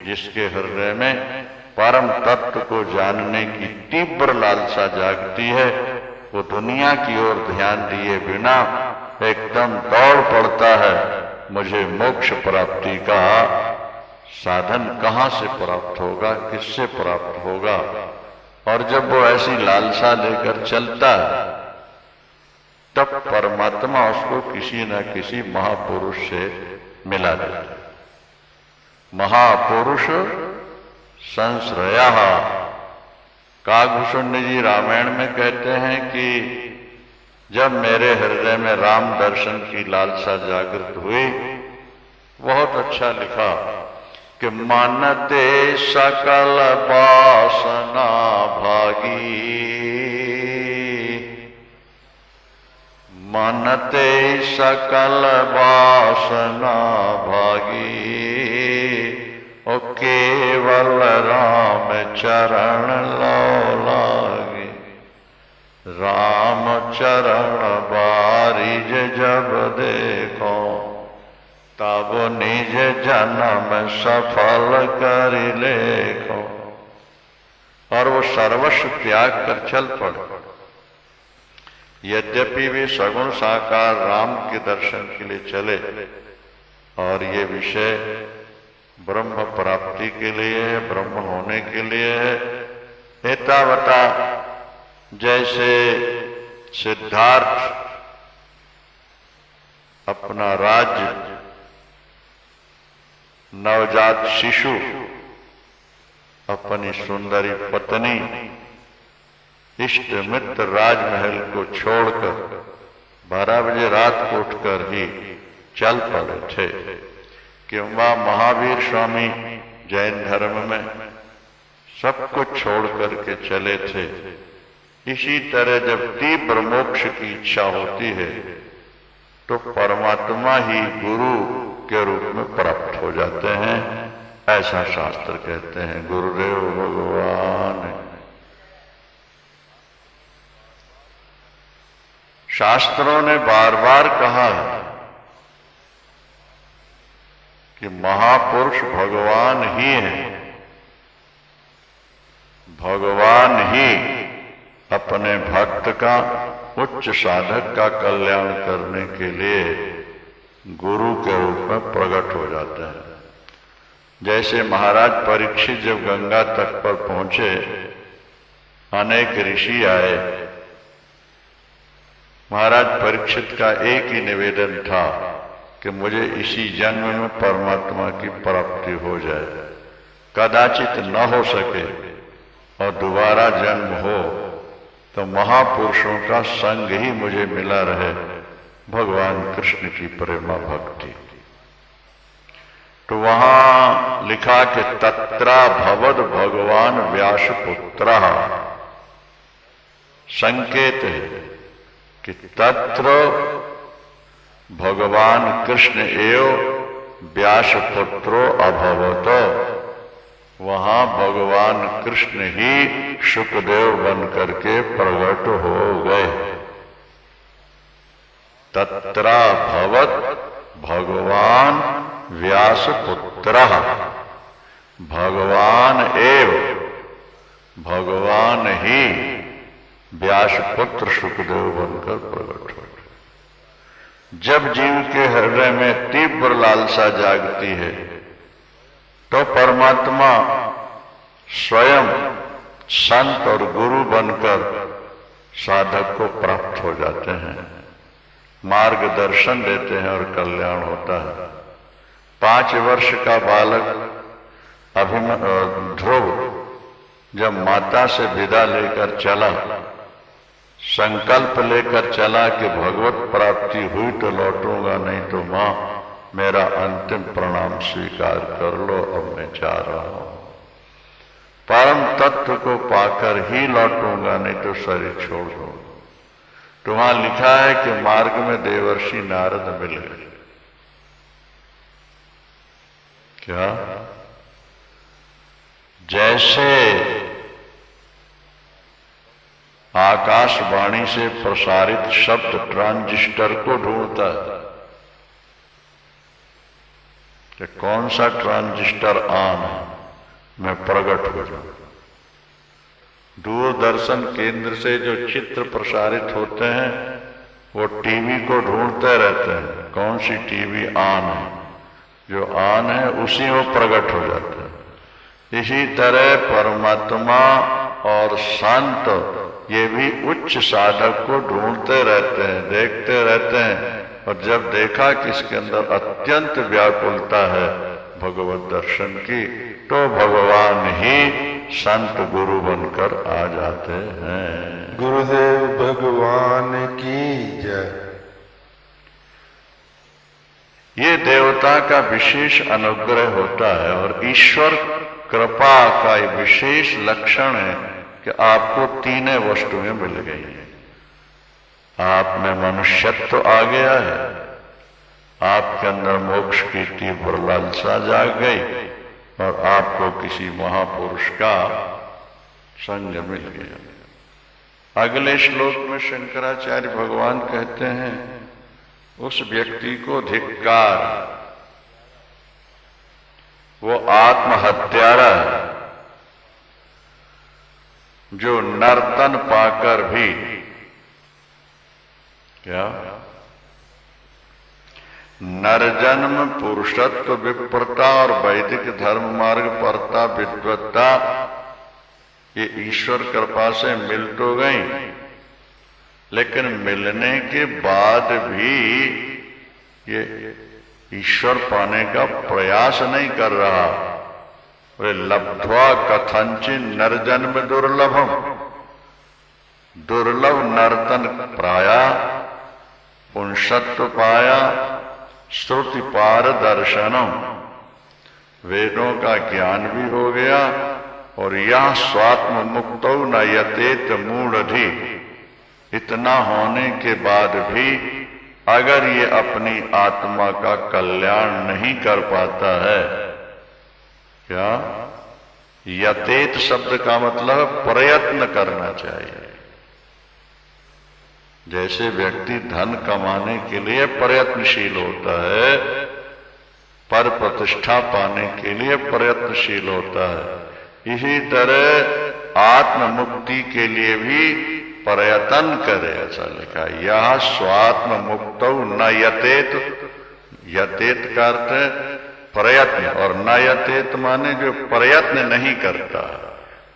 जिसके हृदय में परम तत्व को जानने की तीव्र लालसा जागती है, वो दुनिया की ओर ध्यान दिए बिना एकदम दौड़ पड़ता है। मुझे मोक्ष प्राप्ति का साधन कहाँ से प्राप्त होगा, किससे प्राप्त होगा। और जब वो ऐसी लालसा लेकर चलता है, तब परमात्मा उसको किसी न किसी महापुरुष से मिला देता है। महापुरुष संश्रयः। काकभूषण जी रामायण में कहते हैं कि जब मेरे हृदय में राम दर्शन की लालसा जागृत हुई, बहुत अच्छा लिखा कि मानते सकल वासना भागी, मानते सकल वासना भागी, ओ केवल राम चरण लो लागे। राम चरण बारिज जब देखो, तब निज जन्म सफल कर लेखो। और वो सर्वस्व त्याग कर चल पड़े। यद्यपि वे सगुण साकार राम के दर्शन के लिए चले, और ये विषय ब्रह्म प्राप्ति के लिए है, ब्रह्म होने के लिए है। एतावता जैसे सिद्धार्थ अपना राज्य, नवजात शिशु, अपनी सुंदरी पत्नी, इष्ट मित्र राजमहल को छोड़कर 12 बजे रात को उठकर ही चल पड़े थे। क्योंकि महावीर स्वामी जैन धर्म में सब कुछ छोड़ करके चले थे। इसी तरह जब तीव्र मोक्ष की इच्छा होती है, तो परमात्मा ही गुरु के रूप में प्राप्त हो जाते हैं। ऐसा शास्त्र कहते हैं। गुरुदेव भगवान। शास्त्रों ने बार बार कहा है कि महापुरुष भगवान ही हैं। भगवान ही अपने भक्त का, उच्च साधक का कल्याण करने के लिए गुरु के रूप में प्रकट हो जाते हैं। जैसे महाराज परीक्षित जब गंगा तट पर पहुंचे, अनेक ऋषि आए। महाराज परीक्षित का एक ही निवेदन था कि मुझे इसी जन्म में परमात्मा की प्राप्ति हो जाए। कदाचित न हो सके और दोबारा जन्म हो तो महापुरुषों का संग ही मुझे मिला रहे, भगवान कृष्ण की प्रेमा भक्ति। तो वहां लिखा कि तत्रा भवद भगवान व्यासपुत्रः। संकेत है कि तत्र भगवान कृष्ण एव व्यासपुत्रो अभवत। वहां भगवान कृष्ण ही शुकदेव बन करके प्रकट हो गए। तत्रा भवत भगवान व्यासपुत्रः। भगवान एव, भगवान ही व्यासपुत्र शुकदेव बनकर प्रकट हो। जब जीव के हृदय में तीव्र लालसा जागती है, तो परमात्मा स्वयं संत और गुरु बनकर साधक को प्राप्त हो जाते हैं, मार्गदर्शन देते हैं और कल्याण होता है। 5 वर्ष का बालक ध्रुव जब माता से विदा लेकर चला, संकल्प लेकर चला कि भगवत प्राप्ति हुई तो लौटूंगा, नहीं तो मां मेरा अंतिम प्रणाम स्वीकार कर लो, अब मैं जा रहा हूं। परम तत्व को पाकर ही लौटूंगा, नहीं तो शरीर छोड़ दूंगा। तो वहां लिखा है कि मार्ग में देवर्षि नारद मिल गए। क्या? जैसे आकाशवाणी से प्रसारित शब्द ट्रांजिस्टर को ढूंढता है कि कौन सा ट्रांजिस्टर ऑन है, मैं प्रकट हो जाऊं। दूरदर्शन केंद्र से जो चित्र प्रसारित होते हैं वो टीवी को ढूंढते रहते हैं, कौन सी टीवी ऑन है, जो ऑन है उसी में प्रकट हो जाता है। इसी तरह परमात्मा और संत ये भी उच्च साधक को ढूंढते रहते हैं, देखते रहते हैं, और जब देखा कि इसके अंदर अत्यंत व्याकुलता है भगवत दर्शन की, तो भगवान ही संत गुरु बनकर आ जाते हैं। गुरुदेव भगवान की जय। ये देवता का विशेष अनुग्रह होता है और ईश्वर कृपा का विशेष लक्षण है कि आपको तीनों वस्तुएं मिल गई हैं। आप में मनुष्यत्व आ गया है, आपके अंदर मोक्ष की तीव्र लालसा जाग गई, और आपको किसी महापुरुष का संग मिल गया। अगले श्लोक में शंकराचार्य भगवान कहते हैं, उस व्यक्ति को धिक्कार, वो आत्महत्यारा है जो नर्तन पाकर भी क्या नरजन्म पुरुषत्व विप्रता और वैदिक धर्म मार्ग परता विद्वत्ता ये ईश्वर कृपा से मिल तो गई, लेकिन मिलने के बाद भी ये ईश्वर पाने का प्रयास नहीं कर रहा। वे लब्ध्वा कथंचिन नरजन्म दुर्लभम, दुर्लभ नर्तन प्राया, पुंसत्व पाया, श्रुति पार दर्शनम, वेदों का ज्ञान भी हो गया, और यह स्वात्म मुक्तो न यतेत मूढ़धि, इतना होने के बाद भी अगर ये अपनी आत्मा का कल्याण नहीं कर पाता है, क्या यतेत शब्द का मतलब प्रयत्न करना चाहिए। जैसे व्यक्ति धन कमाने के लिए प्रयत्नशील होता है, पर प्रतिष्ठा पाने के लिए प्रयत्नशील होता है, इसी तरह आत्म मुक्ति के लिए भी प्रयत्न करे। ऐसा लिखा, यह स्वात्म मुक्तौ न यतेत, यतेत का अर्थ है प्रयत्न, और न यतेत माने जो प्रयत्न नहीं करता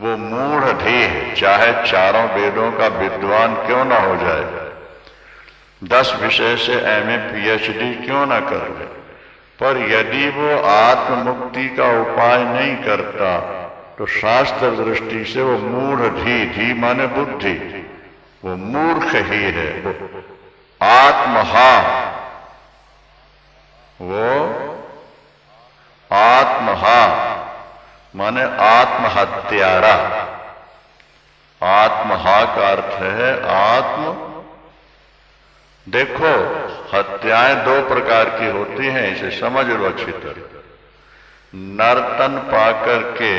वो मूढ़ धी, चाहे चारों वेदों का विद्वान क्यों ना हो जाए, 10 विषय से MA PhD क्यों ना कर ले, पर यदि वो आत्म मुक्ति का उपाय नहीं करता तो शास्त्र दृष्टि से वो मूढ़ धी, धी माने बुद्धि, वो मूर्ख ही है। वो आत्महा, वो आत्महा माने आत्महत्यारा। आत्महा का अर्थ है आत्म। देखो, हत्याएं 2 प्रकार की होती हैं, इसे समझ लो अच्छी तरह। नर्तन पाकर के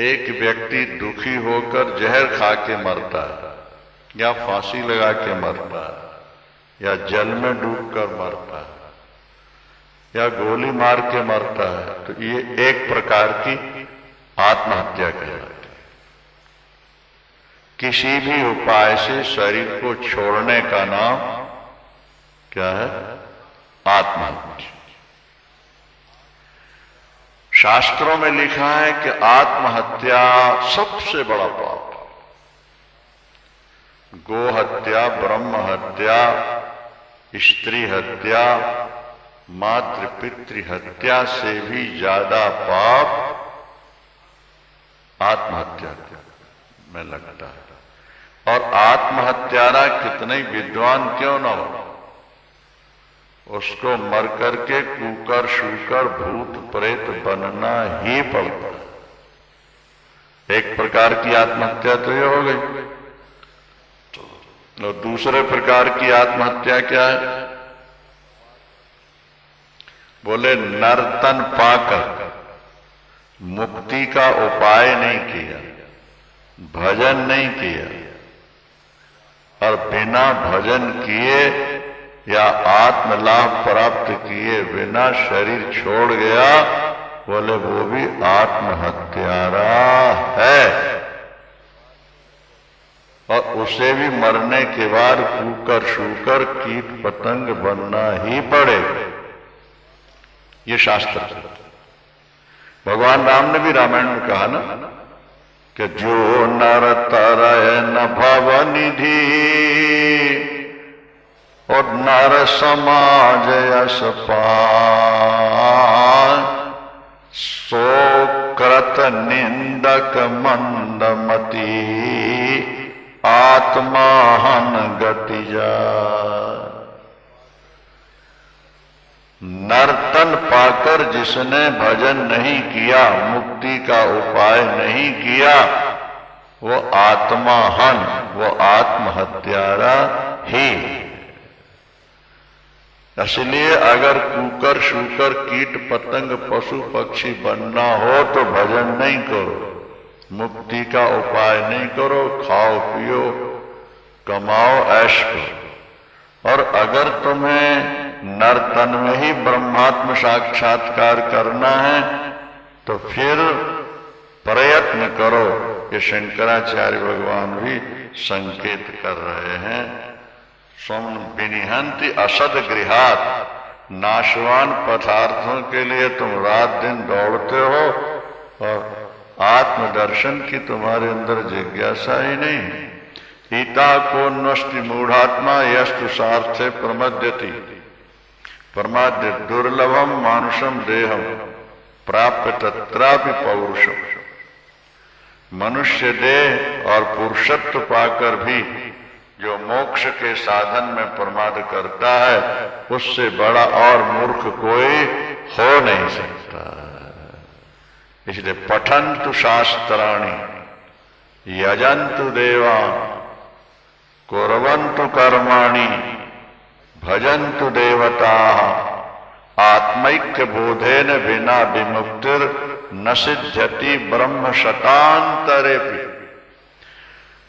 एक व्यक्ति दुखी होकर जहर खा के मरता है, या फांसी लगा के मरता है, या जल में डूबकर मरता है, या गोली मार के मरता है, तो ये एक प्रकार की आत्महत्या कहलाती है। किसी भी उपाय से शरीर को छोड़ने का नाम क्या है? आत्महत्या। शास्त्रों में लिखा है कि आत्महत्या सबसे बड़ा पाप। गो हत्या, ब्रह्म हत्या, स्त्री हत्या, मातृ पितृ हत्या से भी ज्यादा पाप आत्महत्या में लगता है। और आत्महत्यारा कितने विद्वान क्यों न हो, उसको मर करके कुकर शूकर भूत प्रेत बनना ही पड़ता है। एक प्रकार की आत्महत्या तो ये हो गई। और दूसरे प्रकार की आत्महत्या क्या है? बोले नर्तन पाकर मुक्ति का उपाय नहीं किया, भजन नहीं किया, और बिना भजन किए या आत्मलाभ प्राप्त किए बिना शरीर छोड़ गया, बोले वो भी आत्महत्यारा है, और उसे भी मरने के बाद कूकर शूकर कीट पतंग बनना ही पड़ेगा। ये शास्त्र है। भगवान राम ने भी रामायण में कहा ना कि जो नर तरय न भव निधि और नर समाज यश पाय, सो कृत निंदक मंदमती आत्माहन गति जाय। नर्तन पाकर जिसने भजन नहीं किया, मुक्ति का उपाय नहीं किया, वो आत्माहन, वो आत्महत्यारा ही। इसलिए अगर कूकर शूकर कीट पतंग पशु पक्षी बनना हो तो भजन नहीं करो, मुक्ति का उपाय नहीं करो, खाओ पियो कमाओ ऐश करो। और अगर तुम्हें नर्तन में ही ब्रह्मात्म साक्षात्कार करना है तो फिर प्रयत्न करो। ये शंकराचार्य भगवान भी संकेत कर रहे हैं। सोम विनिहंति असद गृहात, नाशवान पदार्थों के लिए तुम रात दिन दौड़ते हो और आत्मदर्शन की तुम्हारे अंदर जिज्ञासा ही नहीं। ईता को नष्टि मूढ़ात्मा यस्तु सार्थे प्रमद्यति, प्रमाद्य दुर्लभम मानुषम देहम प्राप्य तत्रापि पौरुषम। मनुष्य देह और पुरुषत्व पाकर भी जो मोक्ष के साधन में प्रमाद करता है, उससे बड़ा और मूर्ख कोई हो नहीं सकता। इसलिए पठन्तु शास्त्राणि यजन्तु देवान् कुर्वन्तु कर्माणि भजन्तु देवताः आत्मैक्य बोधेन विना विमुक्तिर न सिद्ध्यति ब्रह्म शतान्तरेपि।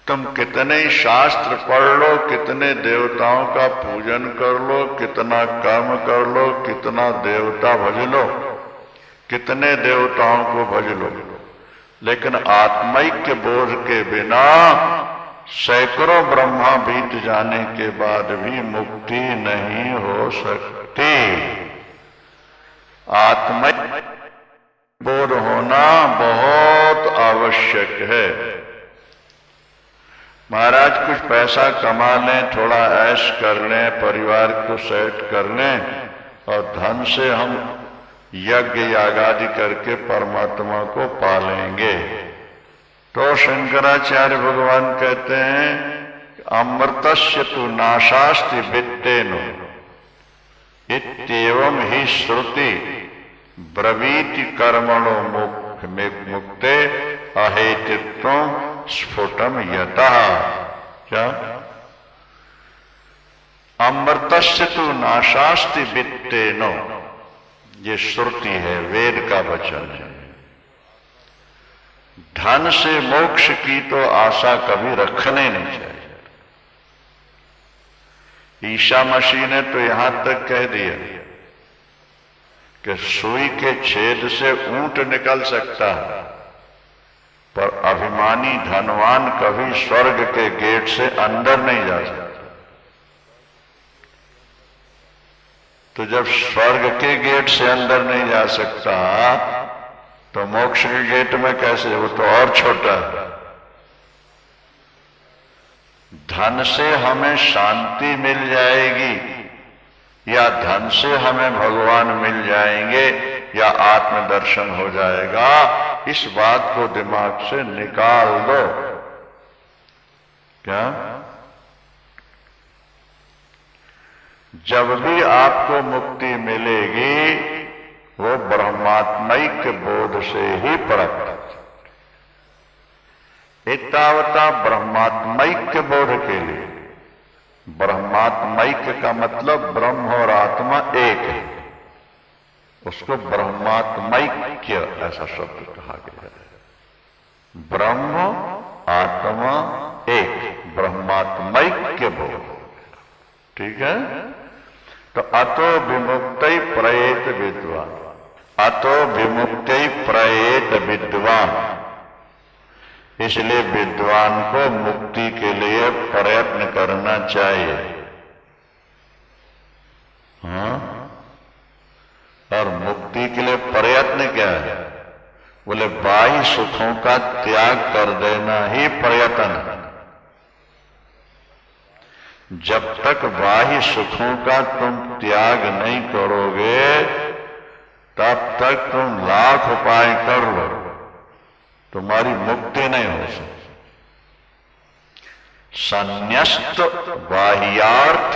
तुम कितने शास्त्र पढ़ लो, कितने देवताओं का पूजन कर लो, कितना कर्म कर लो, कितना देवता भज लो, कितने देवताओं को भज लो, लेकिन आत्मैक्य बोध के बिना सैकड़ों ब्रह्मा बीत जाने के बाद भी मुक्ति नहीं हो सकती। आत्मैक्य बोध होना बहुत आवश्यक है। महाराज कुछ पैसा कमा लें, थोड़ा ऐश कर लें, परिवार को सेट कर लें और धन से हम यज्ञ यागादि करके परमात्मा को पालेंगे, तो शंकराचार्य भगवान कहते हैं अमृतस्य तु नाशास्ति वित्तेन इत्येवं ही श्रुति ब्रवीति कर्मणो मुक्ते अहेतुत्वं स्फुटम यतः। क्या? अमृतस्य तु नाशास्ति वित्तेन, ये श्रुति है, वेद का वचन है। धन से मोक्ष की तो आशा कभी रखने नहीं चाहिए। ईसा मसीह ने तो यहां तक कह दिया कि सुई के छेद से ऊंट निकल सकता है, पर अभिमानी धनवान कभी स्वर्ग के गेट से अंदर नहीं जा सकता। तो जब स्वर्ग के गेट से अंदर नहीं जा सकता तो मोक्ष के गेट में कैसे? वो तो और छोटा है। धन से हमें शांति मिल जाएगी या धन से हमें भगवान मिल जाएंगे या आत्मदर्शन हो जाएगा, इस बात को दिमाग से निकाल दो। क्या? जब भी आपको मुक्ति मिलेगी वो ब्रह्मात्मैक्य बोध से ही प्राप्त। एतावता ब्रह्मात्मैक्य बोध के लिए, ब्रह्मात्मैक्य का मतलब ब्रह्म और आत्मा एक है, उसको ब्रह्मात्मैक्य ऐसा शब्द कहा गया है। ब्रह्म आत्मा एक, ब्रह्मात्मैक्य बोध। ठीक है? तो अतो विमुक्त प्रयत विद्वान, अतो विमुक्ति प्रयेत विद्वान, इसलिए विद्वान को मुक्ति के लिए प्रयत्न करना चाहिए। हाँ? और मुक्ति के लिए प्रयत्न क्या है? बोले बाह्य सुखों का त्याग कर देना ही प्रयत्न है। जब तक बाह्य सुखों का तुम त्याग नहीं करोगे तब तक तुम लाख उपाय कर लो, तुम्हारी मुक्ति नहीं हो सकती। संन्यस्त बाह्यार्थ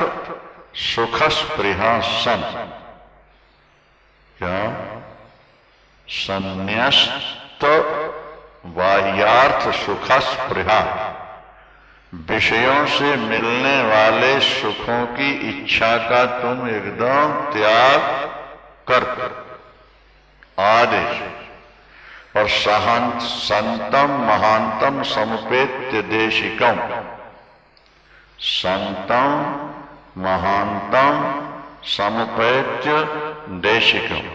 सुख स्पृहा सन, क्या? संन्यस्त बाह्यार्थ सुख स्पृहा, विषयों से मिलने वाले सुखों की इच्छा का तुम एकदम त्याग कर आदेश। और संतम महांतम समुपेत्य देशिकम, संतम महांतम समुपेत्य देशिकम,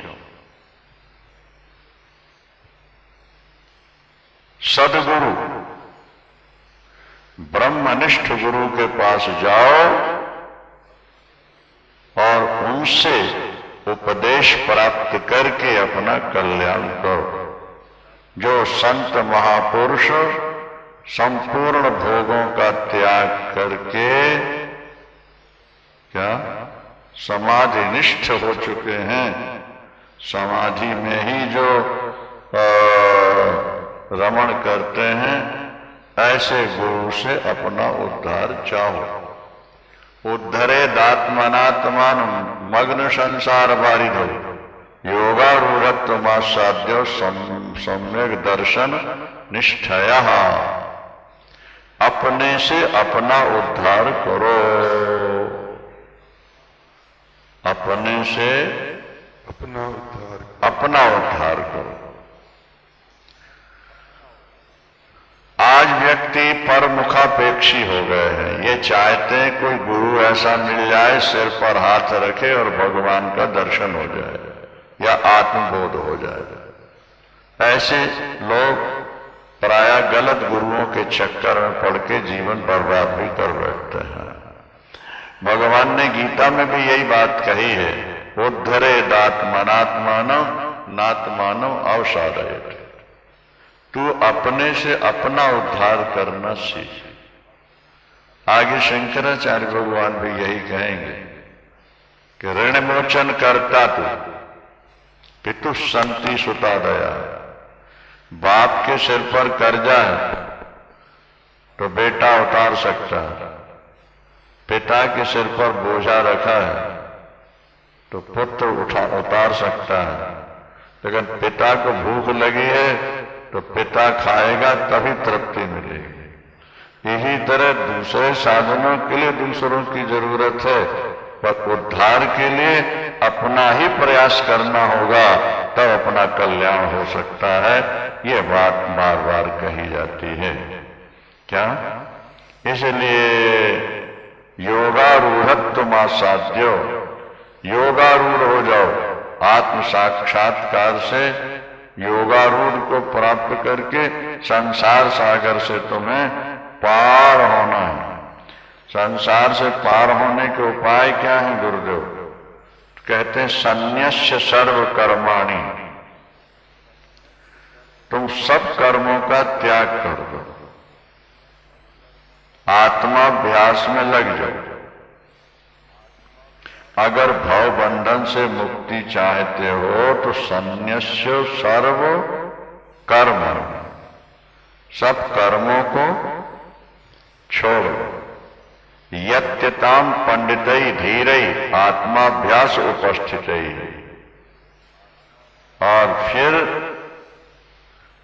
सदगुरु ब्रह्मनिष्ठ गुरु के पास जाओ और उनसे उपदेश प्राप्त करके अपना कल्याण करो। जो संत महापुरुष संपूर्ण भोगों का त्याग करके क्या समाधि निष्ठ हो चुके हैं, समाधि में ही जो रमण करते हैं, ऐसे गुरु से अपना उद्धार चाहो। उद्धरे दात्मनात्मान मग्न संसार बारिधो, योगारूढ़त्वमासाद्यो सम्यक दर्शन निष्ठया। अपने से अपना उद्धार करो, अपने से अपना उद्धार करो। आज व्यक्ति परमुखापेक्षी हो गए हैं। ये चाहते हैं कोई गुरु ऐसा मिल जाए, सिर पर हाथ रखे और भगवान का दर्शन हो जाए या आत्मबोध हो जाए। ऐसे लोग प्राय गलत गुरुओं के चक्कर में पड़ के जीवन बर्बाद भी कर बैठते हैं। भगवान ने गीता में भी यही बात कही है, उद्धरे दात्मनात्मानम नात्मानम अवसादयेत्। तू अपने से अपना उद्धार करना सीख। आगे शंकराचार्य भगवान भी यही कहेंगे कि ऋण मोचन करता तू, पितु संति सुता दया। बाप के सिर पर कर्जा है तो बेटा उतार सकता है, पिता के सिर पर बोझा रखा है तो पुत्र उतार सकता है। लेकिन पिता को भूख लगी है तो पिता खाएगा तभी तृप्ति मिलेगी। यही तरह दूसरे साधनों के लिए दूसरों की जरूरत है, पर उद्धार के लिए अपना ही प्रयास करना होगा, तब अपना कल्याण हो सकता है। ये बात बार बार कही जाती है। क्या? इसलिए योगारूढ़त्वमासाद्यो, योगारूढ़ हो जाओ। आत्म साक्षात्कार से योगारूढ़ को प्राप्त करके संसार सागर से तुम्हें पार होना है। संसार से पार होने के उपाय क्या है गुरुदेव? कहते हैं संन्यस्य सर्व कर्माणि, तुम सब कर्मों का त्याग कर दो, आत्माभ्यास में लग जाओ। अगर भव बंधन से मुक्ति चाहते हो तो संन्यस्य सर्व कर्म, सब कर्मों को छोड़ो। यत्यताम पंडितई धीरई आत्माभ्यास उपस्थितई, और फिर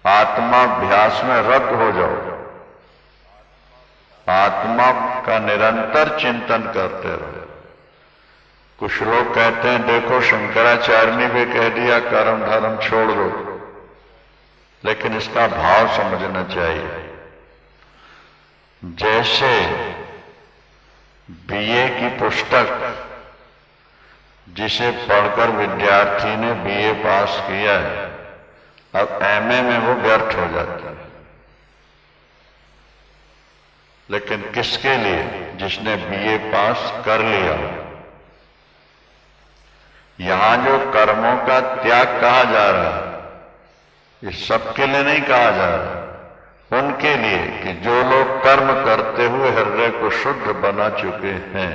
आत्माभ्यास में रत हो जाओ। आत्मा का निरंतर चिंतन करते रहो। कुछ लोग कहते हैं देखो शंकराचार्य ने भी कह दिया कर्म धर्म छोड़ दो, लेकिन इसका भाव समझना चाहिए। जैसे बीए की पुस्तक जिसे पढ़कर विद्यार्थी ने बीए पास किया है, अब एमए में वो व्यर्थ हो जाता है। लेकिन किसके लिए? जिसने बीए पास कर लिया। यहां जो कर्मों का त्याग कहा जा रहा है, ये सबके लिए नहीं कहा जा रहा, उनके लिए कि जो लोग कर्म करते हुए हृदय को शुद्ध बना चुके हैं,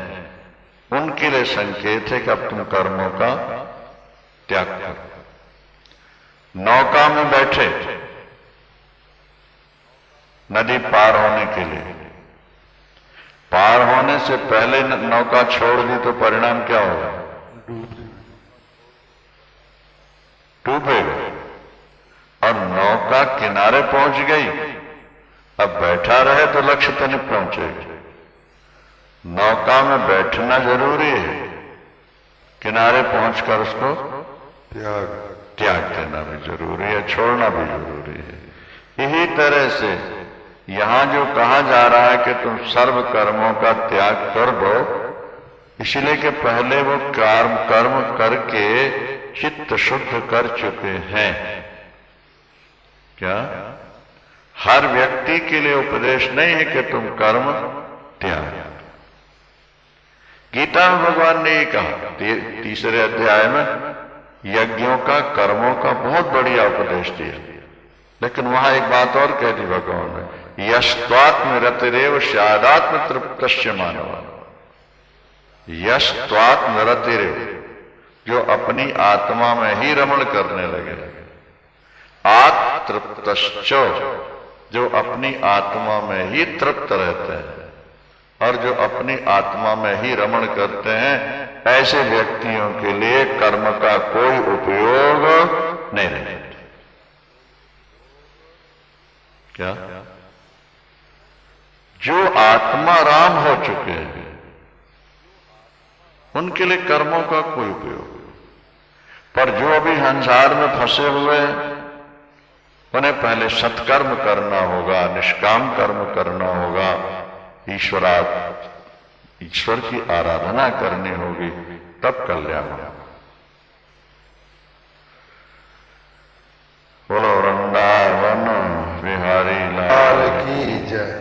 उनके लिए संकेत है कि अब तुम कर्मों का त्याग करो। नौका में बैठे नदी पार होने के लिए, पार होने से पहले नौका छोड़ दी तो परिणाम क्या होगा? डूबेगा। और नौका किनारे पहुंच गई, अब बैठा रहे तो लक्ष्य तक नहीं पहुंचेगी। नौका में बैठना जरूरी है, किनारे पहुंचकर उसको त्याग देना भी जरूरी है, छोड़ना भी जरूरी है। यही तरह से यहां जो कहा जा रहा है कि तुम सर्व कर्मों का त्याग कर दो, इसलिए कि पहले वो कर्म करके चित्त शुद्ध कर चुके हैं। क्या हर व्यक्ति के लिए उपदेश नहीं है कि तुम कर्म त्याग। गीता में भगवान ने ये कहा, तीसरे अध्याय में यज्ञों का, कर्मों का बहुत बढ़िया उपदेश दिया। लेकिन वहां एक बात और कह दी भगवान ने, यस्त्वात्म रतिरेव स्यादात्म तृप्तस्य मानव। यस्त्वात्म रतिरेव, जो अपनी आत्मा में ही रमण करने लगे, आतृप्तश्च, जो अपनी आत्मा में ही तृप्त रहते हैं, और जो अपनी आत्मा में ही रमण करते हैं, ऐसे व्यक्तियों के लिए कर्म का कोई उपयोग नहीं रहता। क्या? जो आत्मा राम हो चुके हैं, उनके लिए कर्मों का कोई उपयोग। पर जो अभी संसार में फंसे हुए हैं, उन्हें पहले सत्कर्म करना होगा, निष्काम कर्म करना होगा, ईश्वर की आराधना करनी होगी, तब कल्याण होगा। बोलो वृंदावन बिहारी लाल की जय।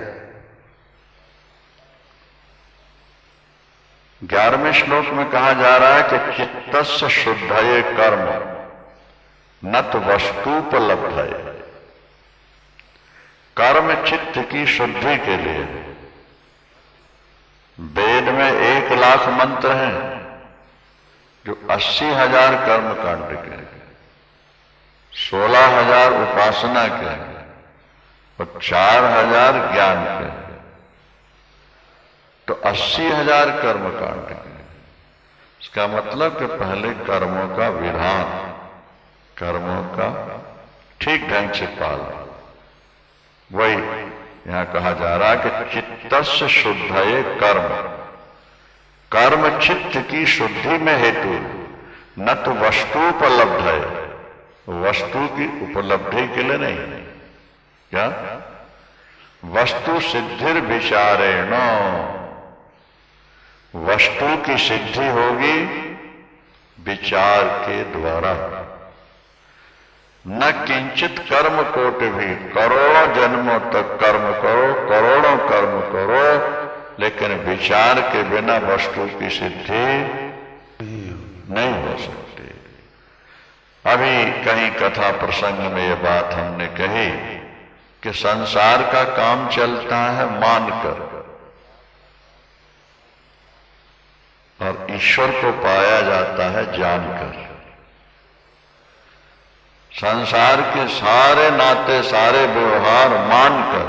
11वें श्लोक में कहा जा रहा है कि चित्तस्य शुद्धये कर्म न तो वस्तुपलब्धये। कर्म चित्त की शुद्धि के लिए। वेद में 1,00,000 मंत्र हैं, जो 80,000 कर्म कांड के, 16,000 उपासना के और 4,000 ज्ञान के, तो 80,000 कर्म कांड के। इसका मतलब कि पहले कर्मों का विधान, कर्मों का ठीक ढंग से पालन। वही यहां कहा जा रहा है कि चित्तस्य शुद्धये कर्म। कर्म चित्त की शुद्धि में हेतु, न तो वस्तुपलब्ध है, वस्तु की उपलब्धि के लिए नहीं। क्या? वस्तु सिद्धिर विचारेण, वस्तु की सिद्धि होगी विचार के द्वारा। न किंचित कर्म कोटि भी, करोड़ों जन्मों तक कर्म करो, करोड़ों कर्म करो, लेकिन विचार के बिना वस्तु की सिद्धि नहीं हो सकती। अभी कहीं कथा प्रसंग में यह बात हमने कही कि संसार का काम चलता है मानकर, और ईश्वर को पाया जाता है जानकर। संसार के सारे नाते, सारे व्यवहार मानकर,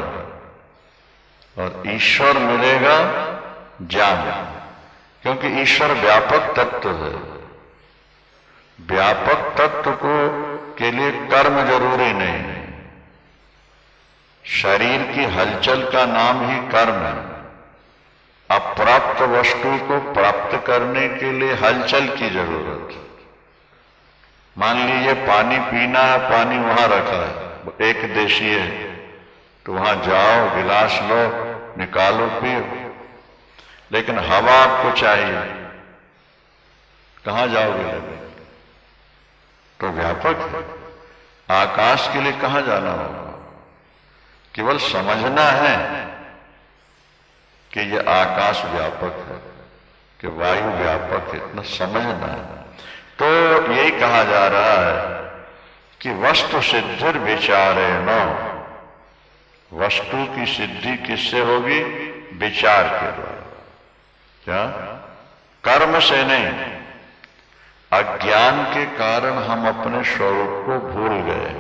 और ईश्वर मिलेगा जान, क्योंकि ईश्वर व्यापक तत्व है। व्यापक तत्व को के लिए कर्म जरूरी नहीं है। शरीर की हलचल का नाम ही कर्म है। अप्राप्त वस्तु को प्राप्त करने के लिए हलचल की जरूरत है। मान लीजिए पानी पीना है, पानी वहां रखा है, एक देशी है, तो वहां जाओ, गिलास लो, निकालो, पियो। लेकिन हवा आपको चाहिए, कहां जाओगे लेने? तो व्यापक है। आकाश के लिए कहां जाना होगा? केवल समझना है कि यह आकाश व्यापक है, कि वायु व्यापक है, इतना समझना है। तो यही कहा जा रहा है कि वस्तु सिद्धिर विचारेण, वस्तु की सिद्धि किससे होगी? विचार के द्वारा। क्या? कर्म से नहीं। अज्ञान के कारण हम अपने स्वरूप को भूल गए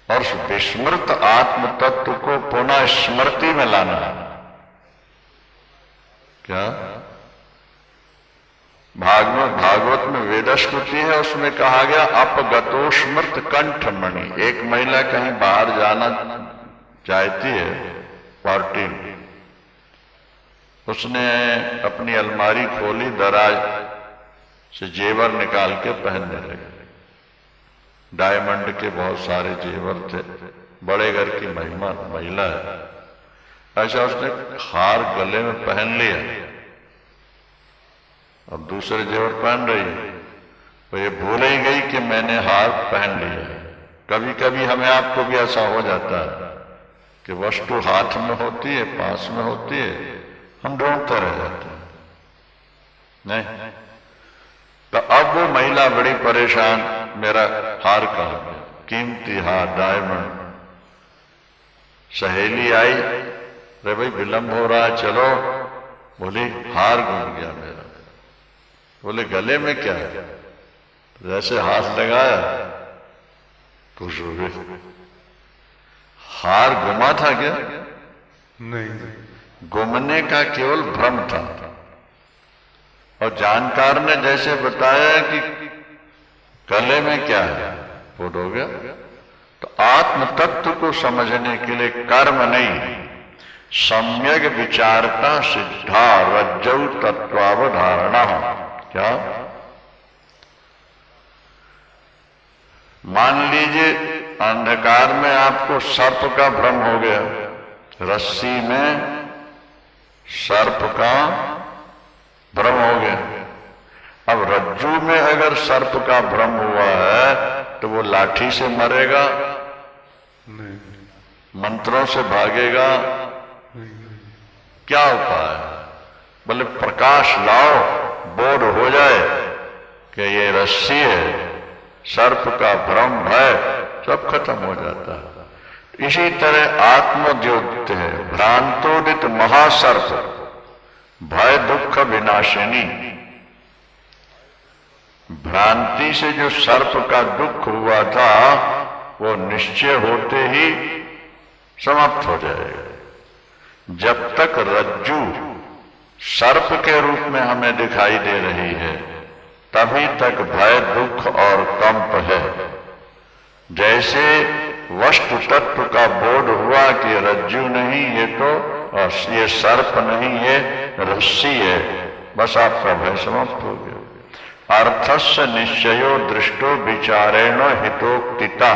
और विस्मृत आत्म तत्व को पुनः स्मृति में लाना। क्या? भागवत में वेदस्तुति है, उसमें कहा गया अपगतो स्मृत कंठमणि। एक महिला कहीं बाहर जाना चाहती है पार्टी में, उसने अपनी अलमारी खोली, दराज से जेवर निकाल के पहनने लगी। डायमंड के बहुत सारे जेवर थे, बड़े घर की महिला है। ऐसा उसने हार गले में पहन लिया, अब दूसरे जेवर पहन रही है, तो ये भूल ही गई कि मैंने हार पहन लिया है। कभी कभी हमें आपको भी ऐसा हो जाता है कि वस्तु हाथ में होती है, पास में होती है, हम ढूंढते रह जाते हैं। नहीं, तो अब वो महिला बड़ी परेशान, मेरा हार कहां गया? कीमती हार, डायमंड। सहेली आई, अरे भाई विलंब हो रहा है, चलो। बोली हार गुम गया मेरा। बोले गले में क्या है? जैसे हाथ लगाया, खुश हो गए। हार गुमा था क्या? नहीं, गुमने का केवल भ्रम था। और जानकार ने जैसे बताया कि गले में क्या है, वो हो गया। तो आत्म तत्व को समझने के लिए कर्म नहीं, सम्यक विचारता सिद्धा रज्जौ तत्वावधारणा। क्या? मान लीजिए अंधकार में आपको सर्प का भ्रम हो गया, रस्सी में सर्प का भ्रम हो गया। अब रज्जू में अगर सर्प का भ्रम हुआ है तो वो लाठी से मरेगा? नहीं, मंत्रों से भागेगा? क्या उपाय? बोले प्रकाश लाओ, बोध हो जाए कि ये रस्सी है, सर्प का भ्रम भय सब खत्म हो जाता है। इसी तरह आत्मज्योति है, भ्रांतोदित महासर्प, भय दुख विनाशिनी। भ्रांति से जो सर्प का दुख हुआ था वो निश्चय होते ही समाप्त हो जाएगा। जब तक रज्जू सर्प के रूप में हमें दिखाई दे रही है तभी तक भय दुख और कंप है। जैसे वस्तु तत्व का बोध हुआ कि रज्जु नहीं ये तो, और ये सर्प नहीं ये रस्सी है, बस आपका भय समाप्त हो गया। अर्थस्य निश्चयो दृष्टो विचारेण हितोक्तिता।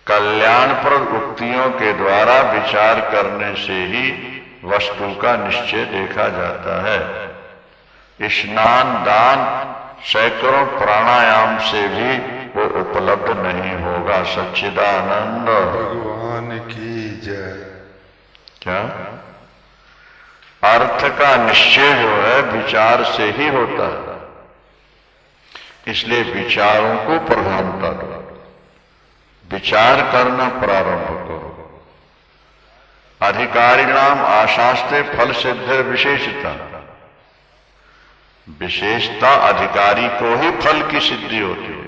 कल्याणप्रद उक्तियों के द्वारा विचार करने से ही वस्तु का निश्चय देखा जाता है। स्नान दान सैकड़ों प्राणायाम से भी वो उपलब्ध नहीं होगा। सच्चिदानंद भगवान की जय। क्या? अर्थ का निश्चय जो है विचार से ही होता है, इसलिए विचारों को प्रधानता दो, विचार करना प्रारंभ करो। अधिकारिणाम आशास्ते फल सिद्धि विशेषता। विशेषता अधिकारी को ही फल की सिद्धि होती है।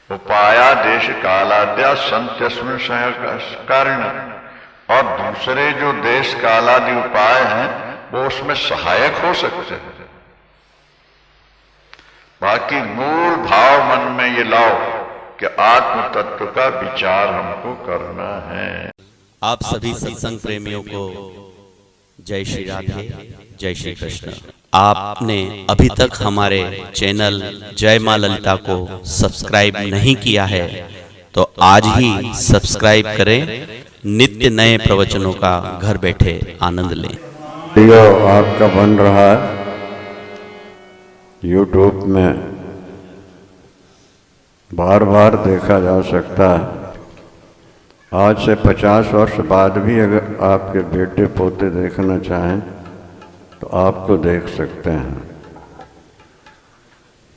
उपाया देश कालाद्या संत्यस्मिन् सहकारिण। और दूसरे जो देश कालादि उपाय हैं वो उसमें सहायक हो सकते हैं। बाकी मूल भाव मन में ये लाओ कि आत्म तत्व का विचार हमको करना है। आप सभी सत्संग प्रेमियों को जय श्री राधे, जय श्री कृष्ण। आपने अभी तक हमारे चैनल जय मां ललिता को सब्सक्राइब नहीं किया है तो आज ही सब्सक्राइब करें। नित्य नए प्रवचनों का घर बैठे आनंद लें। वीडियो आपका बन रहा है यूट्यूब में, बार बार देखा जा सकता है। आज से 50 वर्ष बाद भी अगर आपके बेटे पोते देखना चाहें तो आपको देख सकते हैं।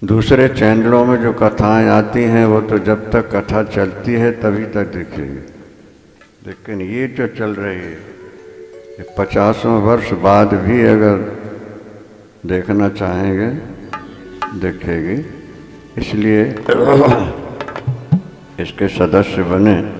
दूसरे चैनलों में जो कथाएं आती हैं वो तो जब तक कथा चलती है तभी तक दिखेगी, लेकिन ये जो चल रही है 50 वर्ष बाद भी अगर देखना चाहेंगे दिखेगी। इसलिए इसके सदस्य बने।